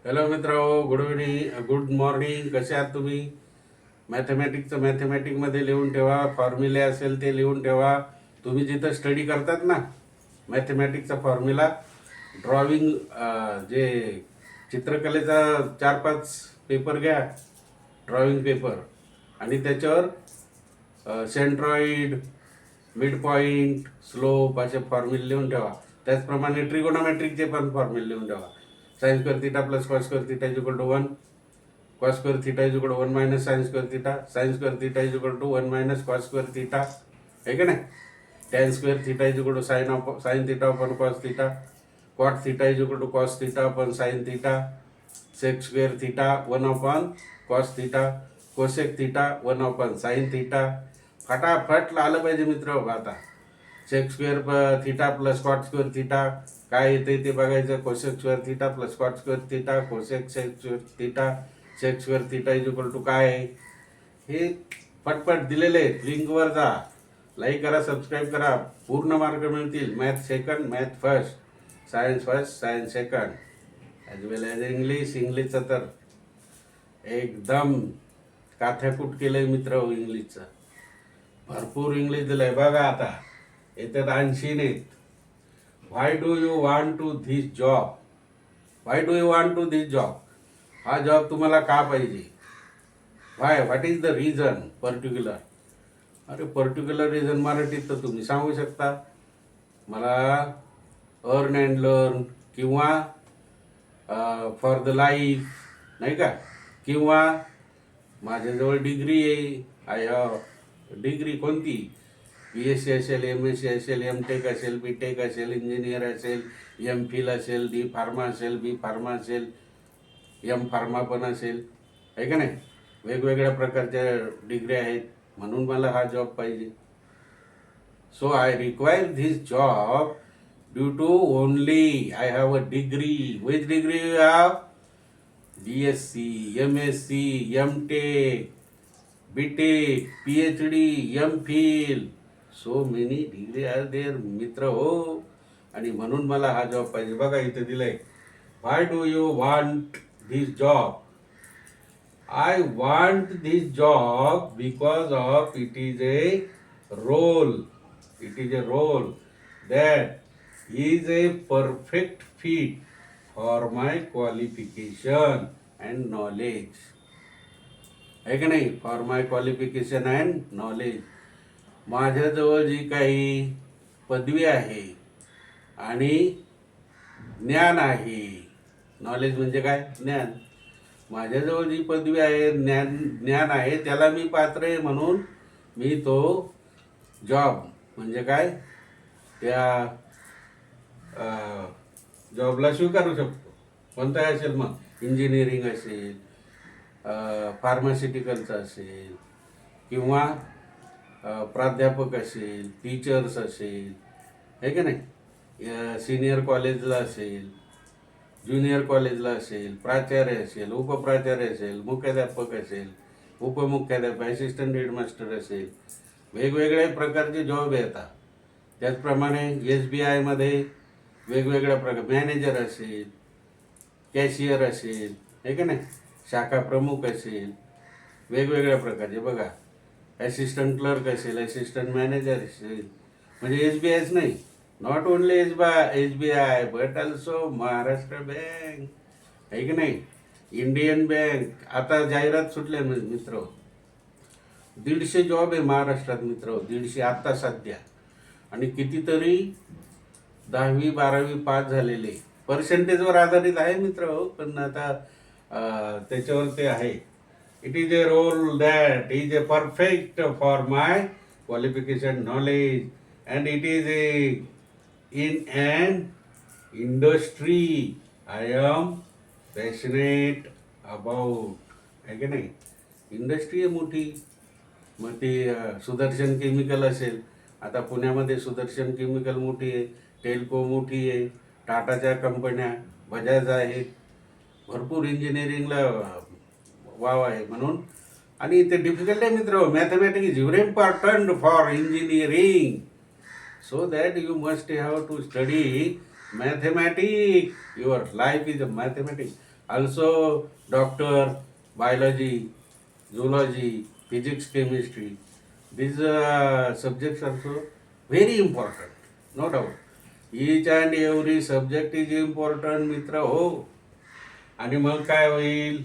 Hello मित्र, good evening, good morning. कसे आहात तुम्ही? मॅथमॅटिकमध्ये लिहून ठेवा, फॉर्म्युले असेल ते लिहून ठेवा. तुम्ही जिथं स्टडी करतात ना, मॅथमॅटिकचा फॉर्म्युला, ड्रॉविंग, जे चित्रकलेचा 4-5 पेपर घ्या, ड्रॉविंग पेपर, आणि त्याच्यावर सेंट्रॉइड, मिड पॉईंट, स्लोप असे फॉर्म्युले लिहून ठेवा. त्याचप्रमाणे ट्रिगोनोमेट्रिकचे पण फॉर्म्युले लिहून ठेवा. Sine square theta plus cos square theta is equal to 1, cos square theta is equal to 1 minus sine square theta, sine square theta is equal to 1 minus cos square theta, आहे का नाही? Tan square theta is equal to sine theta upon cos theta, cot theta is equal to cos theta upon sine theta, sec square theta 1 upon cos theta, cosec theta 1 upon sine theta. फटाफट आलं पाहिजे मित्र. आता sec square theta plus cot square theta काय येते ते बघायचं. Cosec square theta plus cot square theta, cosec sec square theta, sec square theta is equal to काय आहे हे पटपट दिलेले आहेत. लिंकवर जा, लाईक करा, सबस्क्राईब करा. पूर्ण मार्क मिळतील. Math second, math first, science second, as well as इंग्लिशचं तर एकदम काथ्याकूट केलंय मित्र. इंग्लिशचं भरपूर इंग्लिश दिलंय बघा. आता येतात 80 नेत. Why do you want to this job? Why do you want to this job? हा जॉब तुम्हाला का पाहिजे? Why, what is the reason? Particular. अरे पर्टिक्युलर रिझन मराठीत तर तुम्ही सांगू शकता. मला अर्न अँड लर्न, किंवा फॉर द लाईफ, नाही का? किंवा माझ्याजवळ डिग्री आहे, आय हॅव डिग्री. कोणती? BSc असेल, MSc असेल, MTech असेल, BTech असेल, इंजिनियर असेल, MPhil असेल, D फार्मा असेल, B फार्मा असेल, M फार्मा पण असेल, आहे का नाही? वेगवेगळ्या प्रकारच्या डिग्री आहेत, म्हणून मला हा जॉब पाहिजे. So I require this job due to only I have a degree. Which degree you have? BSc, MSc, MTech, BTech, PhD, MPhil. So many degree are there मित्र हो. आणि म्हणून मला हा जॉब पाहिजे. बघा इथे दिलंय, why do you want this job? I want this job because of it is a role. It is a role that is a perfect fit for my qualification and knowledge. आहे का नाही? For my qualification and knowledge. माझ्याजवळ जी काही पदवी आहे आणि ज्ञान आहे. नॉलेज म्हणजे काय? ज्ञान. माझ्याजवळ जी पदवी आहे, ज्ञान आहे, त्याला मी पात्र आहे, म्हणून मी तो जॉब म्हणजे काय, त्या जॉबला स्वीकारू शकतो. कोणता असेल मग? इंजिनिअरिंग असेल, फार्मास्युटिकलचं असेल, किंवा प्राध्यापक असेल, टीचर्स असेल, आहे का नाही? सिनियर कॉलेजला असेल, ज्युनियर कॉलेजला असेल, प्राचार्य असेल, उपप्राचार्य असेल, मुख्याध्यापक असेल, उपमुख्याध्यापक, असिस्टंट हेडमास्टर असेल, वेगवेगळ्या प्रकारचे जॉब येतात. त्याचप्रमाणे SBIमध्ये वेगवेगळ्या प्रकार, मॅनेजर असेल, कॅशियर असेल, आहे का नाही? शाखा प्रमुख असेल, वेगवेगळ्या प्रकारचे. बघा, असिस्टंट क्लर्क असेल, असिस्टंट मॅनेजर असेल. म्हणजे SBIच नाही, not only SBI but also Maharashtra bank, आहे की नाही? Indian bank. आता जाहिरात सुटल्या मित्र. 150 जॉब आहे महाराष्ट्रात मित्र, 150 आत्ता सध्या. आणि कितीतरी 10वी 12वी पास झालेले, पर्सेंटेजवर आधारित आहे मित्र. पण आता त्याच्यावर ते आहे. It is a role that is a perfect for my qualification knowledge and it is a in and industry I am passionate about, आहे की नाही? इंडस्ट्री आहे मोठी. मग ती सुदर्शन केमिकल असेल. आता पुण्यामध्ये सुदर्शन केमिकल मोठी आहे, टेल्को मोठी आहे, टाटाच्या कंपन्या, बजाज आहेत. भरपूर इंजिनिअरिंगला वाव आहे म्हणून. आणि ते डिफिकल्ट आहे मित्र. Mathematics is very important for engineering. So that you must have to study mathematics. Your life is a mathematics. Also doctor, biology, zoology, physics, chemistry. These subjects are so very important, no doubt. Each and every subject is important, मित्र हो. आणि मग काय होईल?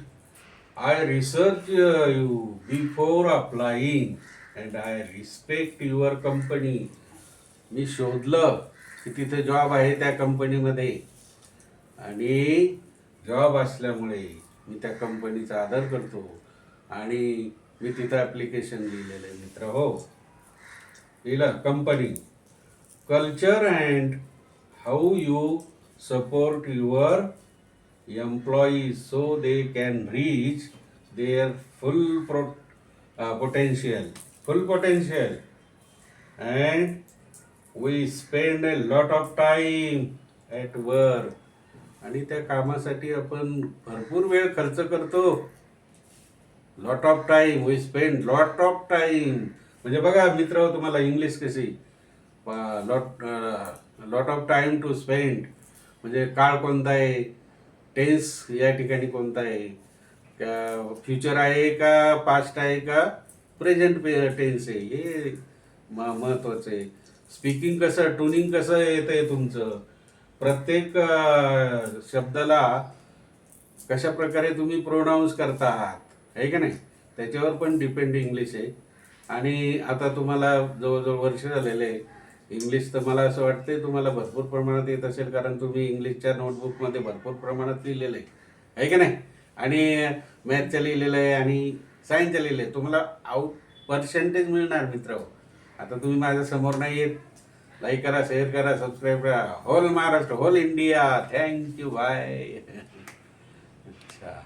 I research you before applying and I respect your company. मी शोधलं की तिथे जॉब आहे त्या कंपनीमध्ये, आणि जॉब असल्यामुळे मी त्या कंपनीचा आदर करतो, आणि मी तिथं ॲप्लिकेशन लिहिलेलं आहे मित्र हो. लिहिलं company, culture and how you support your employees so they can reach their full potential, and we spend a lot of time at work. आणि त्या कामासाठी आपण भरपूर वेळ खर्च करतो. Lot of time, we spend lot of time. म्हणजे बघा मित्र, तुम्हाला इंग्लिश कशी, lot of time to spend म्हणजे काळ कोणता आहे, टेन्स या ठिकाणी कोणता आहे, का फ्युचर आहे का पास्ट आहे का प्रेझेंट टेन्स आहे, हे महत्त्वाचं आहे. स्पीकिंग कसं, ट्युनिंग कसं येतं आहे तुमचं, प्रत्येक शब्दाला कशा प्रकारे तुम्ही प्रोनाऊन्स करता आहात, आहे का नाही, त्याच्यावर पण डिपेंड इंग्लिश आहे. आणि आता तुम्हाला जवळजवळ वर्ष झालेलं आहे इंग्लिश, तर मला असं वाटते तुम्हाला भरपूर प्रमाणात येत असेल, कारण तुम्ही इंग्लिशच्या नोटबुकमध्ये भरपूर प्रमाणात लिहिलेलं आहे का नाही, आणि मॅथचं लिहिलेलं आहे आणि सायन्सचं लिहिलं आहे. तुम्हाला पर्सेंटेज मिळणार मित्र. आता तुम्ही माझ्या समोर नाही येत. लाईक करा, शेअर करा, सबस्क्राईब करा. Whole Maharashtra, whole India. Thank you, bye.